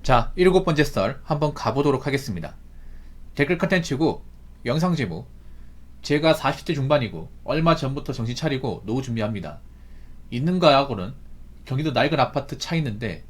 자, 7번째 썰 한번 가보도록 하겠습니다. 댓글 컨텐츠고 영상 제목, 제가 40대 중반이고 얼마 전부터 정신 차리고 노후 준비합니다. 있는가하고는 경기도 낡은 아파트 차 있는데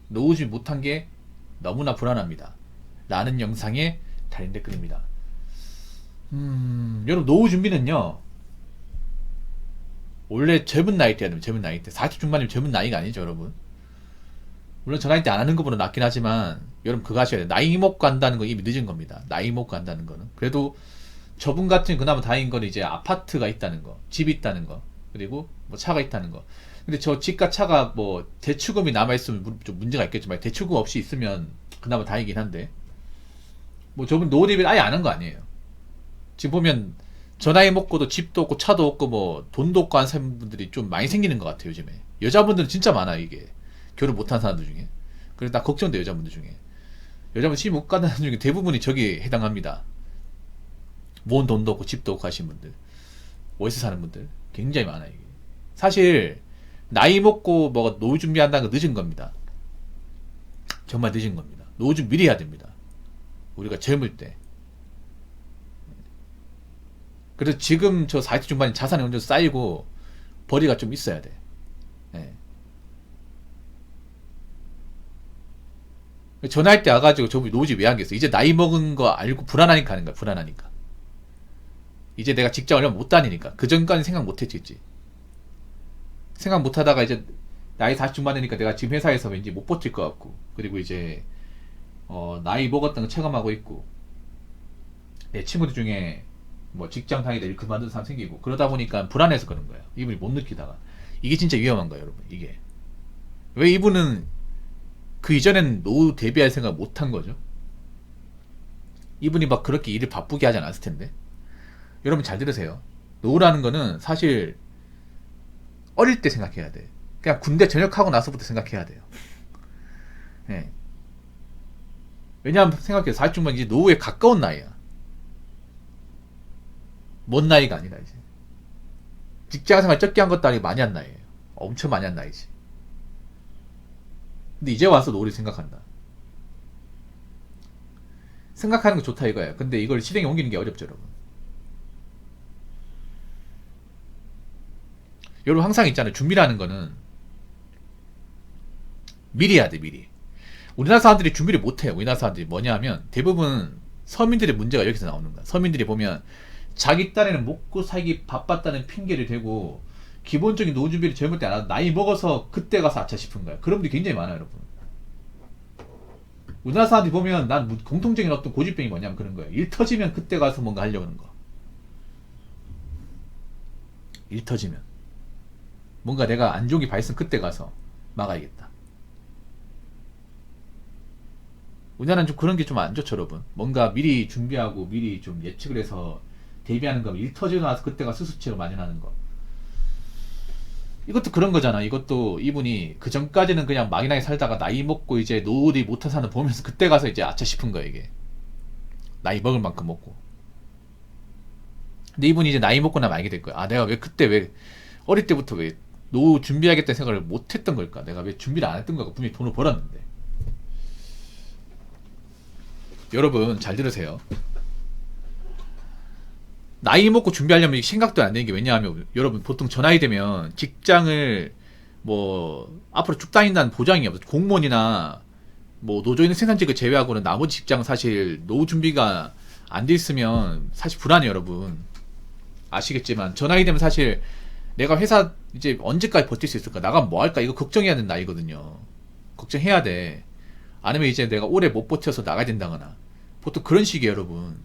노후 준비 못한 게 너무나 불안합니다. 라는 영상에 달린 댓글입니다. 여러분, 노후 준비는요, 원래 젊은 나이 때야 됩니다. 젊은 나이 때. 40 중반이면 젊은 나이가 아니죠, 여러분. 물론 저 나이 때 안 하는 것보다 낫긴 하지만, 여러분 그거 하셔야 돼요. 나이 먹고 한다는 건 이미 늦은 겁니다. 나이 먹고 한다는 거는. 그래도 저분 같은 그나마 다행인 건 이제 아파트가 있다는 거, 집이 있다는 거, 그리고 뭐 차가 있다는 거. 근데 저 집과 차가 뭐 대출금이 남아있으면 좀 문제가 있겠지만, 대출금 없이 있으면 그나마 다행이긴 한데, 뭐 저분 노후 대비를 아예 안 한 거 아니에요. 지금 보면 저 나이 먹고도 집도 없고 차도 없고 뭐 돈도 없고 한 사람들이 좀 많이 생기는 것 같아요, 요즘에. 여자분들은 진짜 많아, 이게. 결혼 못한 사람들 중에. 그래서 나 걱정돼, 여자분들 중에. 여자분 시집 못 가는 사람 중에 대부분이 저기에 해당합니다. 모은 돈도 없고 집도 없고 하신 분들, 어디서 사는 분들 굉장히 많아요, 이게. 사실 나이 먹고 뭐가 노후 준비한다는 거 늦은 겁니다. 정말 늦은 겁니다. 노후 준비 미리 해야 됩니다. 우리가 젊을 때. 그래서 지금 저 40대 중반에 자산이 어느 정도 쌓이고 벌이가 좀 있어야 돼. 예. 전화할 때 와가지고 저분이 노후지 왜 하겠어? 이제 나이 먹은 거 알고 불안하니까 하는 거야. 불안하니까. 이제 내가 직장 얼마 못 다니니까. 그 전까지 생각 못 했지. 생각 못 하다가 이제 나이 40 중반 되니까 내가 지금 회사에서 왠지 못 버틸 것 같고, 그리고 이제 나이 먹었다는 거 체감하고 있고, 내 친구들 중에 뭐 직장 다니다 일 그만둔 사람 생기고, 그러다 보니까 불안해서 그런 거예요. 이분이 못 느끼다가. 이게 진짜 위험한 거예요, 여러분. 이게 왜 이분은 그 이전엔 노후 대비할 생각 못 한 거죠? 이분이 막 그렇게 일을 바쁘게 하지 않았을 텐데. 여러분 잘 들으세요. 노후라는 거는 사실 어릴 때 생각해야 돼. 그냥 군대 전역하고 나서부터 생각해야 돼요. 예. 왜냐하면 생각해요. 40중반 이제 노후에 가까운 나이야. 먼 나이가 아니라 이제. 직장생활 적게 한 것도 아니고 많이 한 나이에요. 엄청 많이 한 나이지. 근데 이제 와서 노후를 생각한다. 생각하는 거 좋다 이거예요. 근데 이걸 실행에 옮기는 게 어렵죠, 여러분. 여러분 항상 있잖아요. 준비라는 거는 미리 해야 돼, 미리. 우리나라 사람들이 준비를 못 해요. 우리나라 사람들이 뭐냐 하면 대부분 서민들의 문제가 여기서 나오는 거야. 서민들이 보면 자기 딴에는 먹고 살기 바빴다는 핑계를 대고 기본적인 노후 준비를 젊을 때 안 하고 나이 먹어서 그때 가서 아차 싶은 거야. 그런 분들이 굉장히 많아요, 여러분. 우리나라 사람들이 보면 난 공통적인 어떤 고집병이 뭐냐면 그런 거예요. 일 터지면 그때 가서 뭔가 하려고 하는 거. 일 터지면 뭔가 내가 안 좋은 게 발생 그때 가서 막아야겠다. 우리나라는 좀 그런 게 좀 안 좋죠, 여러분. 뭔가 미리 준비하고 미리 좀 예측을 해서 대비하는 거, 일 터지고 나서 그때가 스스치로 마련하는 거. 이것도 그런 거잖아. 이것도 이분이 그 전까지는 그냥 막연하게 살다가 나이 먹고 이제 노후를 못한 사람 보면서 그때 가서 이제 아차 싶은 거야, 이게. 나이 먹을 만큼 먹고. 근데 이분이 이제 나이 먹고 나면 알게 될 거야. 아, 내가 왜 그때 왜 어릴 때부터 왜 노후 준비하겠다는 생각을 못 했던 걸까? 내가 왜 준비를 안 했던 걸까? 분명히 돈을 벌었는데. 여러분 잘 들으세요. 나이 먹고 준비하려면 생각도 안 되는 게, 왜냐하면 여러분 보통 저 나이 되면 직장을 뭐 앞으로 쭉 다닌다는 보장이 없어. 공무원이나 뭐 노조있는 생산직을 제외하고는 나머지 직장은 사실 노후 준비가 안 돼 있으면 사실 불안해요, 여러분. 아시겠지만 저 나이 되면 사실 내가 회사 이제 언제까지 버틸 수 있을까? 나가면 뭐 할까? 이거 걱정해야 되는 나이거든요. 걱정해야 돼. 아니면 이제 내가 오래 못 버텨서 나가야 된다거나. 보통 그런 식이에요, 여러분.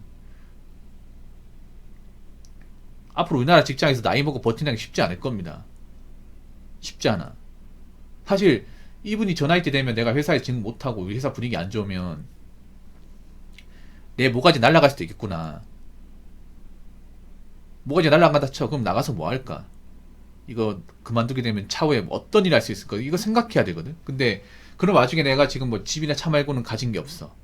앞으로 우리나라 직장에서 나이 먹고 버틴다는 게 쉽지 않을 겁니다. 쉽지 않아. 사실 이분이 저 나이 때 되면 내가 회사에 지금 못하고 회사 분위기 안 좋으면 내 모가지 날아갈 수도 있겠구나. 모가지 날아간다 쳐. 그럼 나가서 뭐 할까? 이거 그만두게 되면 차후에 어떤 일 할 수 있을까? 이거 생각해야 되거든. 근데 그런 와중에 내가 지금 뭐 집이나 차 말고는 가진 게 없어.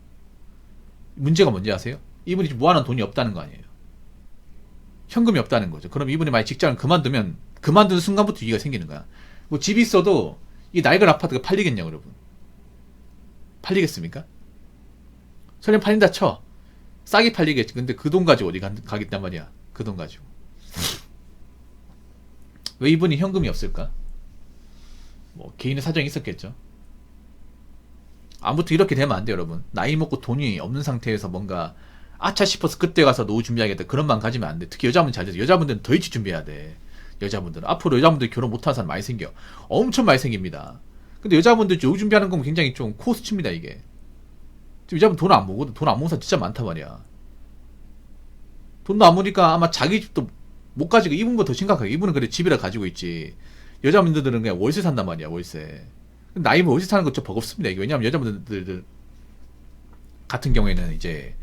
문제가 뭔지 아세요? 이분이 모아놓은 돈이 없다는 거 아니에요. 현금이 없다는 거죠. 그럼 이분이 만약 직장을 그만두면 그만두는 순간부터 위기가 생기는 거야. 뭐 집이 있어도 이 낡은 아파트가 팔리겠냐고, 여러분. 팔리겠습니까? 설령 팔린다 쳐. 싸게 팔리겠지. 근데 그 돈 가지고 어디 가겠단 말이야. 그 돈 가지고. 왜 이분이 현금이 없을까? 뭐 개인의 사정이 있었겠죠. 아무튼 이렇게 되면 안 돼요, 여러분. 나이 먹고 돈이 없는 상태에서 뭔가 아차 싶어서 그때 가서 노후 준비하겠다 그런 마음 가지면 안 돼. 특히 여자분 잘 돼서 여자분들은 더 일찍 준비해야 돼. 여자분들은 앞으로 여자분들이 결혼 못하는 사람 많이 생겨. 엄청 많이 생깁니다. 근데 여자분들 노후 준비하는 건 굉장히 좀 코스트입니다, 이게. 지금 여자분 돈 안 모거든. 돈 안 모은 사람 진짜 많단 말이야. 돈도 안 모으니까 아마 자기 집도 못 가지고 이분 거 더 심각하게. 이분은 그래 집이라 가지고 있지. 여자분들은 그냥 월세 산단 말이야, 월세. 나이면 월세 사는 거 좀 버겁습니다. 이게. 왜냐면 여자분들 같은 경우에는 이제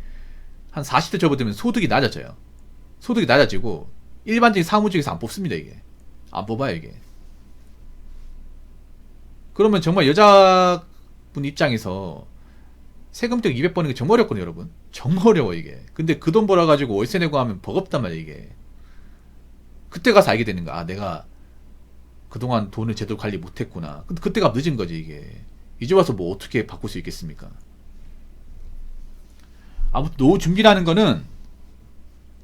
한 40대 접어들면 소득이 낮아져요. 소득이 낮아지고 일반적인 사무직에서 안 뽑습니다, 이게. 안 뽑아요, 이게. 그러면 정말 여자분 입장에서 세금적 200 버는 게 정말 어렵거든요, 여러분. 정말 어려워, 이게. 근데 그 돈 벌어가지고 월세 내고 하면 버겁단 말이야, 이게. 그때 가서 알게 되는 거야. 아, 내가 그동안 돈을 제대로 관리 못했구나. 근데 그때가 늦은 거지, 이게. 이제 와서 뭐 어떻게 바꿀 수 있겠습니까? 아무튼 노후 준비라는 거는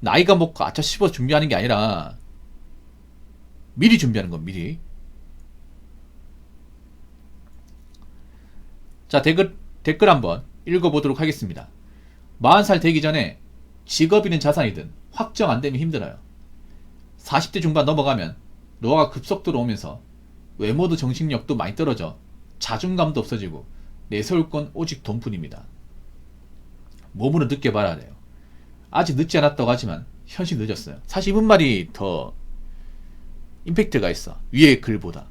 나이가 먹고 아차 싶어서 준비하는 게 아니라 미리 준비하는 건 미리. 자, 댓글 한번 읽어보도록 하겠습니다. 40살 되기 전에 직업이든 자산이든 확정 안 되면 힘들어요. 40대 중반 넘어가면 노화가 급속도로 오면서 외모도 정신력도 많이 떨어져 자존감도 없어지고 내세울 건 오직 돈뿐입니다. 몸으로 느껴봐야 돼요. 아직 늦지 않았다고 하지만 현실 늦었어요. 사실 이분 말이 더 임팩트가 있어. 위의 글보다.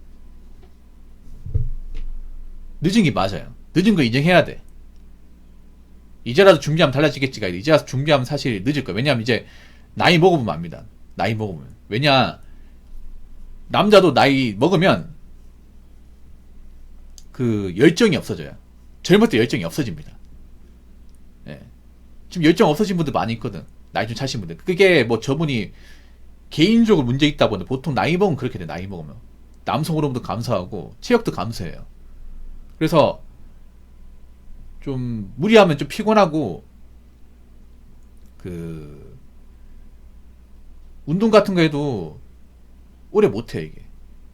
늦은 게 맞아요. 늦은 거 인정해야 돼. 이제라도 준비하면 달라지겠지가 아니라 이제라도 준비하면 사실 늦을 거야. 왜냐하면 이제 나이 먹어보면 압니다. 나이 먹으면. 왜냐, 남자도 나이 먹으면 그 열정이 없어져요. 젊을 때 열정이 없어집니다. 예. 지금 열정 없어진 분들 많이 있거든. 나이 좀 차신 분들. 그게 뭐 저분이 개인적으로 문제 있다 보니 보통 나이 먹으면 그렇게 돼. 나이 먹으면 남성 호르몬도 감소하고 체력도 감소해요. 그래서 좀 무리하면 좀 피곤하고 그 운동 같은 거 해도 오래 못해, 이게.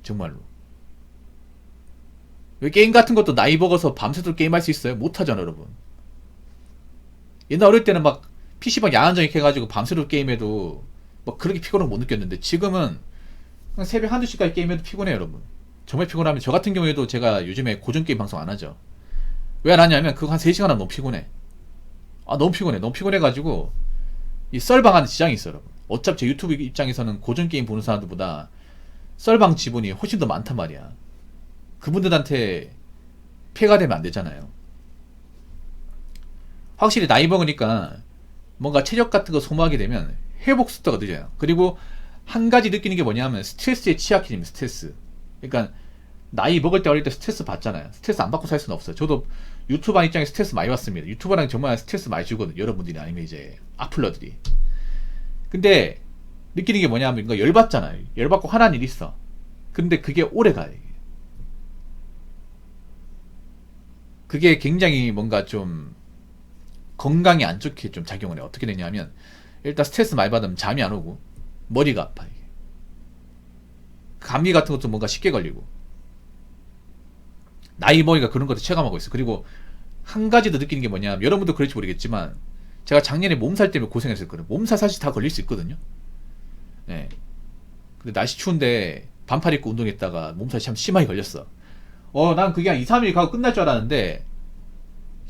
정말로. 왜 게임 같은 것도 나이 먹어서 밤새도록 게임할 수 있어요? 못하잖아, 여러분. 옛날 어릴 때는 막 PC방 야한정익 해가지고 밤새도록 게임해도 막 그렇게 피곤을 못 느꼈는데 지금은 그냥 새벽 1~2시까지 게임해도 피곤해요, 여러분. 정말 피곤하면 저 같은 경우에도 제가 요즘에 고전 게임 방송 안 하죠. 왜 안 하냐면 그거 한 3시간 하면 너무 피곤해. 아, 너무 피곤해. 너무 피곤해가지고 이 썰방 하는 지장이 있어요, 여러분. 어차피 제 유튜브 입장에서는 고전 게임 보는 사람들보다 썰방 지분이 훨씬 더 많단 말이야. 그분들한테 피해가 되면 안 되잖아요. 확실히 나이 먹으니까 뭔가 체력 같은 거 소모하게 되면 회복 속도가 늦어요. 그리고 한 가지 느끼는 게 뭐냐면 스트레스에 취약해집니다. 스트레스. 그러니까 나이 먹을 때 어릴 때 스트레스 받잖아요. 스트레스 안 받고 살 수는 없어요. 저도 유튜버 입장에 스트레스 많이 받습니다. 유튜버랑 정말 스트레스 많이 주거든요. 여러분들이 아니면 이제 악플러들이. 근데 느끼는 게 뭐냐면 이거 열받잖아요. 열받고 화난 일이 있어. 근데 그게 오래 가요. 그게 굉장히 뭔가 좀 건강에 안 좋게 좀 작용을 해요. 어떻게 되냐면 일단 스트레스 많이 받으면 잠이 안 오고 머리가 아파. 이게. 감기 같은 것도 뭔가 쉽게 걸리고 나이 먹으니까 그런 것도 체감하고 있어. 그리고 한 가지 더 느끼는 게 뭐냐면 여러분도 그럴지 모르겠지만 제가 작년에 몸살 때문에 고생했었거든요. 몸살 사실 다 걸릴 수 있거든요. 네. 근데 날씨 추운데 반팔 입고 운동했다가 몸살이 참 심하게 걸렸어. 난 그게 한 2, 3일 가고 끝날 줄 알았는데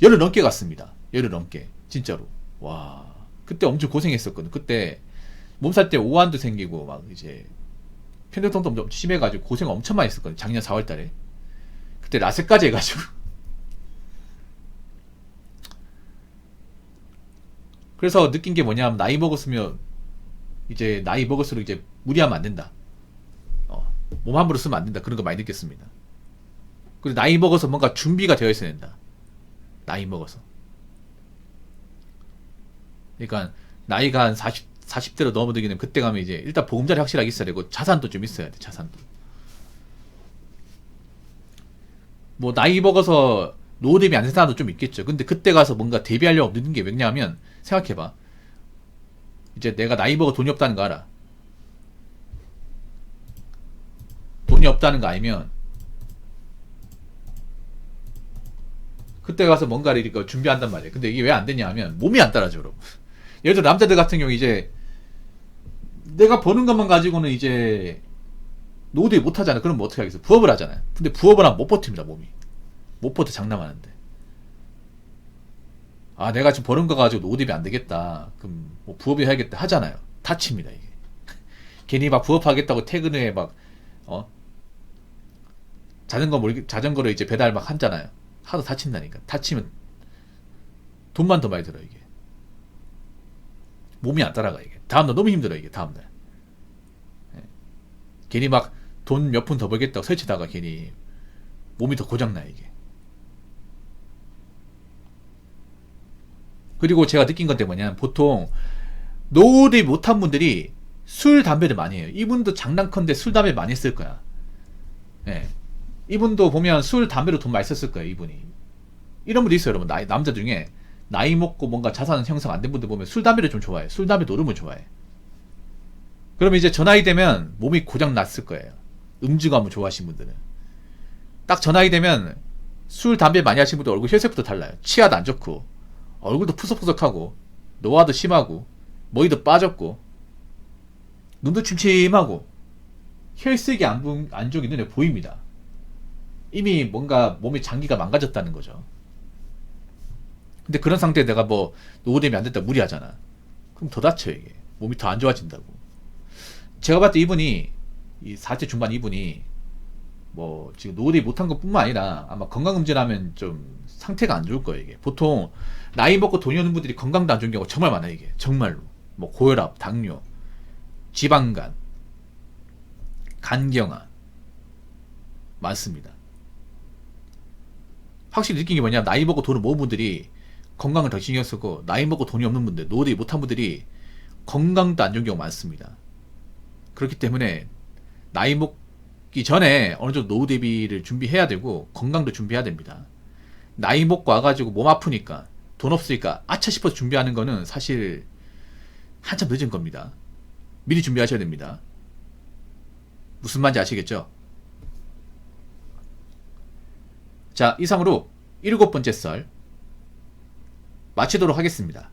열흘 넘게 갔습니다. 열흘 넘게. 진짜로. 와. 그때 엄청 고생했었거든. 그때 몸살 때 오한도 생기고 막 이제 편도통도 엄청 심해가지고 고생 엄청 많이 했었거든. 작년 4월 달에. 그때 라섹까지 해가지고. 그래서 느낀 게 뭐냐면 나이 먹었으면 이제 나이 먹을수록 이제 무리하면 안 된다. 몸 함부로 쓰면 안 된다. 그런 거 많이 느꼈습니다. 그리고 나이 먹어서 뭔가 준비가 되어 있어야 된다. 나이 먹어서. 그러니까 나이가 한 40대로 넘어들게 되면 그때 가면 이제 일단 보금자리 확실하게 있어야 되고 자산도 좀 있어야 돼. 자산도. 뭐 나이 먹어서 노후 대비 안 된 사람도 좀 있겠죠. 근데 그때 가서 뭔가 대비하려고 늦는 게 왜냐하면, 생각해봐. 이제 내가 나이 먹어 돈이 없다는 거 알아. 돈이 없다는 거 알면 그때 가서 뭔가를 이렇게 준비한단 말이에요. 근데 이게 왜 안 되냐 하면 몸이 안 따라줘, 여러분. 예를 들어 남자들 같은 경우 이제 내가 버는 것만 가지고는 이제 노후 대비 못 하잖아. 그럼 뭐 어떻게 하겠어? 부업을 하잖아요. 근데 부업을 하면 못 버팁니다, 몸이. 못 버텨, 장담하는데. 아, 내가 지금 버는 거 가지고 노후 대비 안 되겠다. 그럼 뭐 부업이 해야겠다 하잖아요. 다칩니다, 이게. 괜히 막 부업하겠다고 퇴근 후에 막, 자전거를 이제 배달 막 하잖아요. 하도 다친다니까. 다치면 돈만 더 많이 들어, 이게. 몸이 안 따라가, 이게. 다음날 너무 힘들어, 이게, 다음날. 예. 괜히 막 돈 몇 푼 더 벌겠다고 설치다가 괜히 몸이 더 고장나, 이게. 그리고 제가 느낀 건데 뭐냐면 보통 노후 대비 못한 분들이 술, 담배를 많이 해요. 이분도 장난컨대 술, 담배 많이 했을 거야. 예. 이분도 보면 술, 담배로 돈 많이 썼을 거예요, 이분이. 이런 분도 있어요, 여러분. 남자 중에 나이 먹고 뭔가 자산 형성 안 된 분들 보면 술, 담배를 좀 좋아해. 술, 담배 노름을 좋아해. 그러면 이제 저 나이 되면 몸이 고장 났을 거예요. 음주감을 좋아하시는 분들은. 딱 저 나이 되면 술, 담배 많이 하시는 분들 얼굴 혈색부터 달라요. 치아도 안 좋고, 얼굴도 푸석푸석하고, 노화도 심하고, 머리도 빠졌고, 눈도 침침하고, 혈색이 안 좋은 게 눈에 보입니다. 이미 뭔가 몸의 장기가 망가졌다는 거죠. 근데 그런 상태에 내가 뭐 노후 대비 안 됐다 무리하잖아. 그럼 더 다쳐요, 이게. 몸이 더 안 좋아진다고. 제가 봤을 때 이분이, 이 40대 중반 이분이 뭐 지금 노후 대비 못한 것 뿐만 아니라 아마 건강검진하면 좀 상태가 안 좋을 거예요, 이게. 보통 나이 먹고 돈이 없는 분들이 건강도 안 좋은 경우가 정말 많아요, 이게. 정말로. 뭐 고혈압, 당뇨, 지방간, 간경화 많습니다. 확실히 느낀 게 뭐냐, 나이 먹고 돈을 모은 분들이 건강을 더 신경 쓰고, 나이 먹고 돈이 없는 분들, 노후 대비 못한 분들이 건강도 안 좋은 경우가 많습니다. 그렇기 때문에 나이 먹기 전에 어느 정도 노후 대비를 준비해야 되고, 건강도 준비해야 됩니다. 나이 먹고 와가지고 몸 아프니까, 돈 없으니까 아차 싶어서 준비하는 거는 사실 한참 늦은 겁니다. 미리 준비하셔야 됩니다. 무슨 말인지 아시겠죠? 자, 이상으로 7번째 썰 마치도록 하겠습니다.